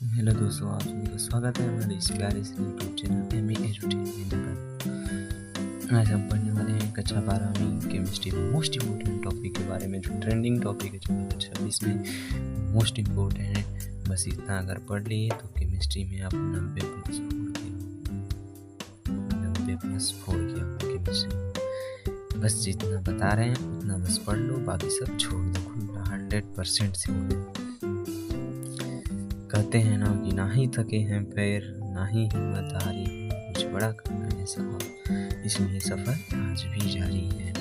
Hello दोस्तों, आप सभी का स्वागत है हमारे इस प्यारे से यूट्यूब चैनल एम एजुटेनमेंट पर। आज हम पढ़ने वाले हैं कक्षा 12वीं केमिस्ट्री में मोस्ट इम्पोर्टेंट टॉपिक के बारे में, जो ट्रेंडिंग टॉपिक है 2026 में मोस्ट इम्पोर्टेंट है। बस इतना अगर पढ़ लिए तो केमिस्ट्री में आप 90+4 किया केमिस्ट्री। बस जितना बता रहे हैं उतना बस पढ़ लो, बाकी सब छोड़ दो। 100% से कहते हैं ना कि ना ही थके हैं पैर, ना ही हिम्मत हारी, कुछ बड़ा करना है सफर, इसलिए सफर आज भी जारी है।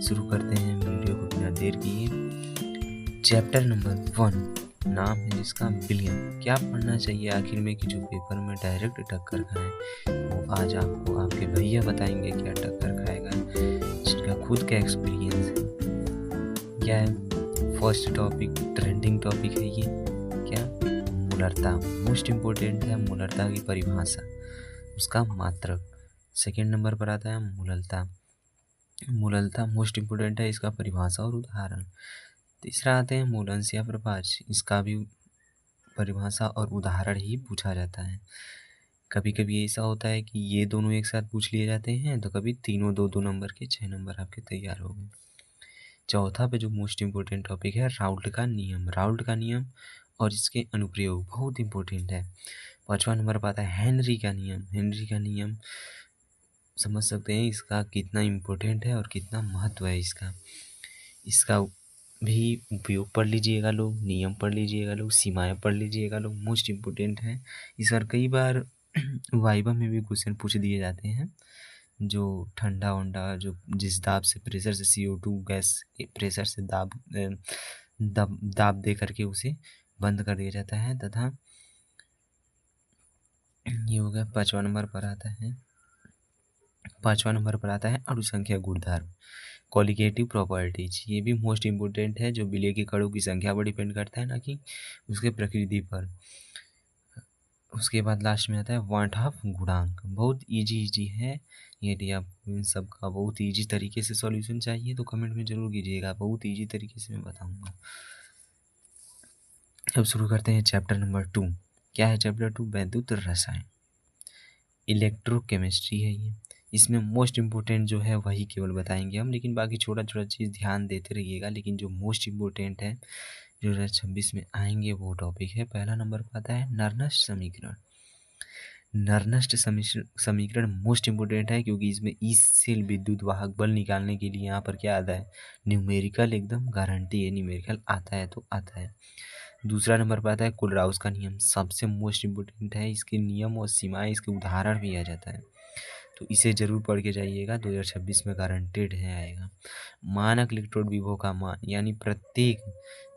शुरू करते हैं वीडियो को बिना देर किए। चैप्टर नंबर 1 नाम है जिसका बिलियन। क्या पढ़ना चाहिए आखिर में कि जो पेपर में डायरेक्ट टक्कर खाए, वो आज आपको आपके भैया बताएंगे क्या टक्कर खाएगा, जिनका खुद का एक्सपीरियंस है। क्या है? फर्स्ट टॉपिक ट्रेंडिंग टॉपिक है ये। क्या? मूलरता मोस्ट इम्पोर्टेंट है। मूलरता की परिभाषा, उसका मात्रक। सेकेंड नंबर पर आता है मूललता। मूललता मोस्ट इम्पोर्टेंट है, इसका परिभाषा और उदाहरण। तीसरा आते हैं मूलंश या प्रपाच, इसका भी परिभाषा और उदाहरण ही पूछा जाता है। कभी कभी ऐसा होता है कि ये दोनों एक साथ पूछ लिए जाते हैं, तो कभी तीनों 2-2 नंबर के 6 नंबर आपके तैयार हो गए। चौथा पे जो मोस्ट इम्पोर्टेंट टॉपिक है राउल्ट का नियम। राउल्ट का नियम और इसके अनुप्रयोग बहुत इम्पोर्टेंट है। 5वां नंबर पर आता है हेनरी का नियम। हेनरी का नियम समझ सकते हैं इसका कितना इम्पोर्टेंट है और कितना महत्व है इसका। इसका भी उपयोग पढ़ लीजिएगा लोग, नियम पढ़ लीजिएगा लोग, सीमाएं पढ़ लीजिएगा लोग, मोस्ट इम्पोर्टेंट है। इस बार कई बार वाइवा में भी क्वेश्चन पूछ दिए जाते हैं। जो ठंडा वंडा, जो जिस दाब से प्रेशर से CO2 गैस प्रेशर से दाब दे करके उसे बंद कर दिया जाता है, तथा ये हो गया। 5वां नंबर पर आता है अणु संख्या गुणधर्म, क्वालिटेटिव प्रॉपर्टीज। ये भी मोस्ट इम्पोर्टेंट है, जो विलय के कणों की संख्या पर डिपेंड करता है, ना कि उसके प्रकृति पर। उसके बाद लास्ट में आता है वाट ऑफ गुणांक। बहुत इजी है। यदि आपको इन सब का बहुत इजी तरीके से सॉल्यूशन चाहिए तो कमेंट में जरूर कीजिएगा, बहुत इजी तरीके से मैं बताऊंगा। अब शुरू करते हैं चैप्टर नंबर 2। क्या है चैप्टर 2? वैद्युत रसायन, इलेक्ट्रोकेमिस्ट्री है ये। इसमें मोस्ट इम्पोर्टेंट जो है वही केवल बताएंगे हम, लेकिन बाकी छोटा छोटा चीज़ ध्यान देते रहिएगा। लेकिन जो मोस्ट इम्पोर्टेंट है 2026 में आएंगे वो टॉपिक है। पहला नंबर पर आता है नर्नस्ट समीकरण। नर्नस्ट समीकरण मोस्ट इम्पोर्टेंट है, क्योंकि इसमें इस सेल विद्युत वाहक बल निकालने के लिए यहाँ पर क्या आता है, न्यूमेरिकल एकदम गारंटी है, न्यूमेरिकल आता है तो आता है। दूसरा नंबर पर आता है कुलराउस का नियम, सबसे मोस्ट इम्पोर्टेंट है। इसके नियम और सीमाएं, इसके उदाहरण भी आ जाता है, तो इसे जरूर पढ़ के जाइएगा, 2026 में गारंटेड है आएगा। मानक इलेक्ट्रोड विभव का मान, यानी प्रत्येक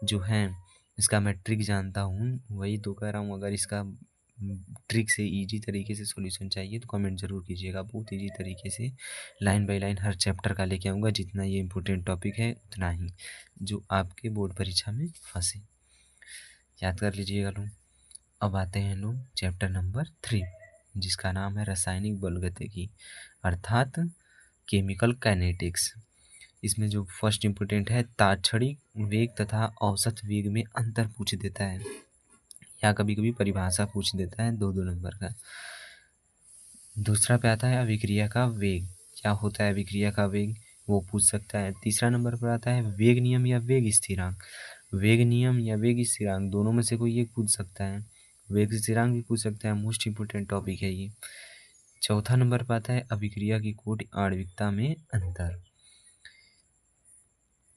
जो है इसका मैं ट्रिक जानता हूँ, वही तो कह रहा हूँ। अगर इसका ट्रिक से इजी तरीके से सॉल्यूशन चाहिए तो कमेंट जरूर कीजिएगा। बहुत इजी तरीके से line by line her chapter का लेके आऊँगा, जितना ये इम्पोर्टेंट टॉपिक है उतना ही, जो आपके बोर्ड परीक्षा में फंसे। याद कर लीजिएगा लोग। अब आते हैं लोग चैप्टर नंबर 3, जिसका नाम है रासायनिक बलगतिकी, अर्थात केमिकल काइनेटिक्स। इसमें जो फर्स्ट इम्पोर्टेंट है ताक्षणिक वेग तथा औसत वेग में अंतर पूछ देता है, या कभी कभी परिभाषा पूछ देता है 2-2 नंबर का। दूसरा पे आता है अभिक्रिया का वेग। क्या होता है अभिक्रिया का वेग, वो पूछ सकता है। तीसरा नंबर पर आता है वेग नियम या वेग स्थिरांक। वेग नियम या वेग स्थिरांक दोनों में से कोई एक पूछ सकता है। वेग स्थिरांक भी पूछ सकता है, मोस्ट इम्पोर्टेंट टॉपिक है ये। चौथा नंबर पर आता है अभिक्रिया की कोटि आणविकता में अंतर,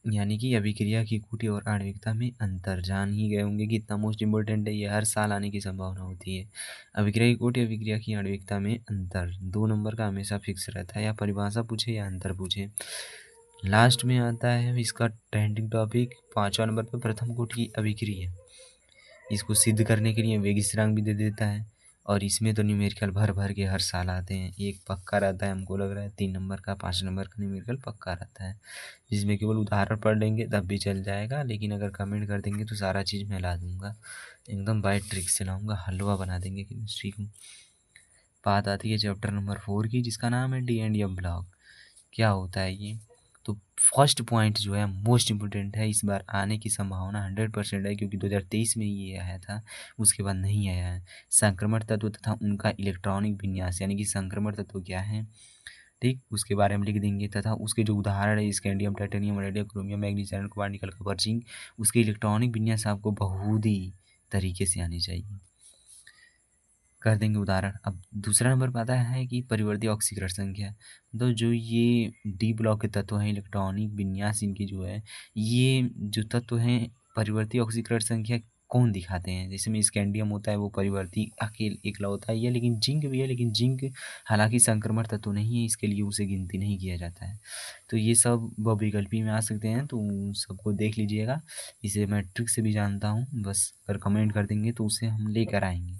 यानी कि अभिक्रिया की कोटि और आणविकता में अंतर। जान ही गए होंगे कि इतना मोस्ट इम्पोर्टेंट है, ये हर साल आने की संभावना होती है। अभिक्रिया की कोटि, अभिक्रिया की आणविकता में अंतर 2 नंबर का हमेशा फिक्स रहता है, या परिभाषा पूछे या अंतर पूछे। लास्ट में आता है इसका ट्रेंडिंग टॉपिक 5वां नंबर पर प्रथम कोटि की अभिक्रिया। इसको सिद्ध करने के लिए वेग स्थिरांक भी दे देता है, और इसमें तो न्यूमेरिकल भर भर के हर साल आते हैं। एक पक्का रहता है, हमको लग रहा है 3 नंबर का 5 नंबर का न्यूमेरिकल पक्का रहता है, जिसमें केवल उदाहरण पढ़ लेंगे तब भी चल जाएगा। लेकिन अगर कमेंट कर देंगे तो सारा चीज़ मैं ला दूंगा, एकदम बाय ट्रिक से लाऊंगा, हलवा बना देंगे केमिस्ट्री को। बात आती है चैप्टर नंबर 4 की, जिसका नाम है D&M ब्लॉक। क्या होता है ये? तो फर्स्ट पॉइंट जो है मोस्ट इम्पोर्टेंट है, इस बार आने की संभावना 100% है, क्योंकि 2023 में ये आया था, उसके बाद नहीं आया है। संक्रमण तत्व तथा उनका इलेक्ट्रॉनिक विन्यास, यानी कि संक्रमण तत्व क्या है, ठीक, उसके बारे में लिख देंगे, तथा उसके जो उदाहरण है scandium, titanium, radium, chromium, manganese, iron, copper, निकल, कॉपर, जिंक, उसके इलेक्ट्रॉनिक विन्यास आपको बहुधी तरीके से आनी चाहिए। कर देंगे उदाहरण। अब दूसरा नंबर पर आता है कि परिवर्ती ऑक्सीकरण संख्या, तो जो ये डी ब्लॉक के तत्व हैं, इलेक्ट्रॉनिक विन्यास इनकी जो है, ये जो तत्व हैं परिवर्ती ऑक्सीकरण संख्या कौन दिखाते हैं, जैसे में स्कैंडियम होता है वो परिवर्ती अकेले एकला होता है, ये लेकिन जिंक भी है, लेकिन जिंक हालांकि संक्रमण तत्व नहीं है, इसके लिए उसे गिनती नहीं किया जाता है। तो ये सब बहुविकल्पी में आ सकते हैं, तो उन सबको देख लीजिएगा। इसे मैं ट्रिक से भी जानता हूँ, बस अगर कमेंट कर देंगे तो उसे हम लेकर आएंगे।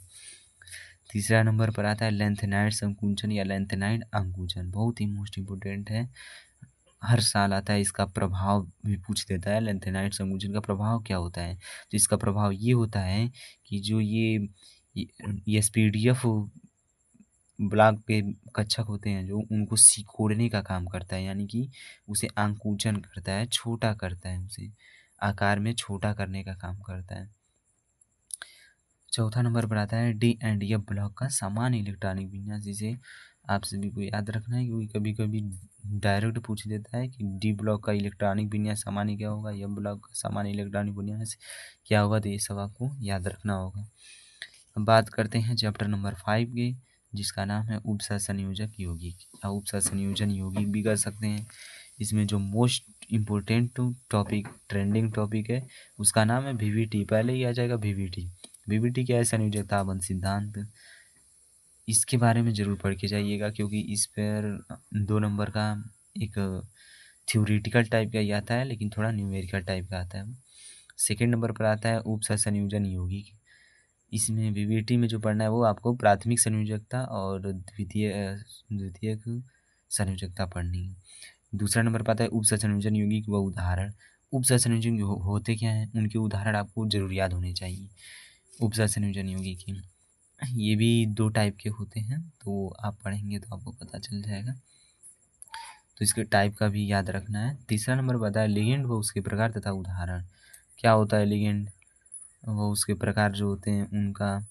तीसरा नंबर पर आता है लेंथेनाइड संकुचन या लेंथेनाइड अंकुचन, बहुत ही मोस्ट इम्पोर्टेंट है, हर साल आता है, इसका प्रभाव भी पूछ देता है। लेंथेनाइड संकुचन का प्रभाव क्या होता है, तो इसका प्रभाव ये होता है कि जो ये एसपीडीएफ ब्लॉक के कक्षक होते हैं जो, उनको सिकोड़ने का काम करता है, यानी कि उसे अंकुचन करता है, छोटा करता है, उसे आकार में छोटा करने का काम करता है। चौथा नंबर पर आता है डी एंड एफ ब्लॉक का सामान्य इलेक्ट्रॉनिक विन्यास, जिसे आप सभी को याद रखना है, क्योंकि कभी कभी डायरेक्ट पूछ देता है कि डी ब्लॉक का इलेक्ट्रॉनिक विन्यास सामान्य क्या होगा, एफ ब्लॉक का सामान्य इलेक्ट्रॉनिक विन्यास क्या होगा, तो ये सब आपको याद रखना होगा। अब बात करते हैं चैप्टर नंबर 5 के, जिसका नाम है उपसर्ग संयोजक यौगिक या उपसर्ग संयोजन यौगिक भी कर सकते हैं। इसमें जो most important topic, trending topic है, उसका नाम है वीवीटी, पहले ही आ जाएगा वीवीटी। वीवीटी क्या है, संयोजकता बंध सिद्धांत, इसके बारे में ज़रूर पढ़ के जाइएगा, क्योंकि इस पर 2 नंबर का एक थ्योरेटिकल टाइप का ही आता है, लेकिन थोड़ा न्यूमेरिकल टाइप का आता है। सेकेंड नंबर पर आता है उपसर्ग संयोजन यौगिक, इसमें वीवीटी में जो पढ़ना है वो आपको प्राथमिक संयोजकता और द्वितीयक संयोजकता पढ़नी है। दूसरा नंबर पर आता है उपसर्ग संयोजन यौगिक व उदाहरण। उपसर्ग संयोजन होते क्या हैं, उनके उदाहरण आपको जरूर याद होने चाहिए। उपसर्ग संयोजन यौगिक ये भी 2 टाइप के होते हैं, तो आप पढ़ेंगे तो आपको पता चल जाएगा, तो इसके टाइप का भी याद रखना है। तीसरा नंबर पर आता है लिगेंड व उसके प्रकार तथा उदाहरण। क्या होता है लिगेंड व उसके प्रकार जो होते हैं, उनका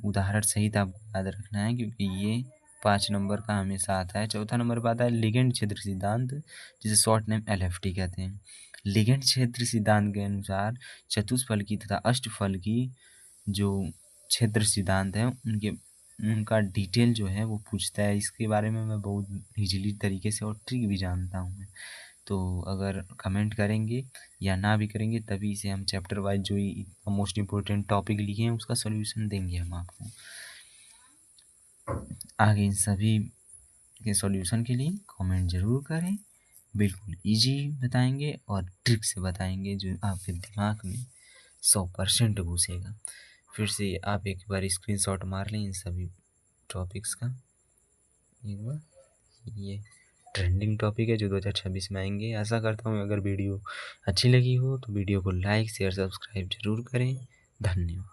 उदाहरण सहित आपको याद रखना है, क्योंकि ये 5 नंबर का हमेशा आता है। चौथा नंबर पर आता है लिगेंड क्षेत्र सिद्धांत, जिसे शॉर्ट नेम एलएफटी कहते हैं। लिगेंड क्षेत्र सिद्धांत के अनुसार चतुष्फलकी तथा अष्टफलकी जो क्षेत्र सिद्धांत है, उनका डिटेल जो है वो पूछता है। इसके बारे में मैं बहुत ईजिली तरीके से और ट्रिक भी जानता हूँ मैं, तो अगर कमेंट करेंगे या ना भी करेंगे तभी इसे हम चैप्टर वाइज जो मोस्ट इम्पोर्टेंट टॉपिक लिखे हैं उसका सॉल्यूशन देंगे हम आपको। आगे इन सभी के सॉल्यूशन के लिए कमेंट ज़रूर करें, बिल्कुल इजी बताएंगे और ट्रिक से बताएंगे जो आपके दिमाग में 100% घुसेगा। फिर से आप एक बार स्क्रीनशॉट मार लें इन सभी टॉपिक्स का, एक बार ये ट्रेंडिंग टॉपिक है जो 2026 में आएंगे। आशा करता हूँ अगर वीडियो अच्छी लगी हो तो वीडियो को लाइक शेयर सब्सक्राइब जरूर करें। धन्यवाद।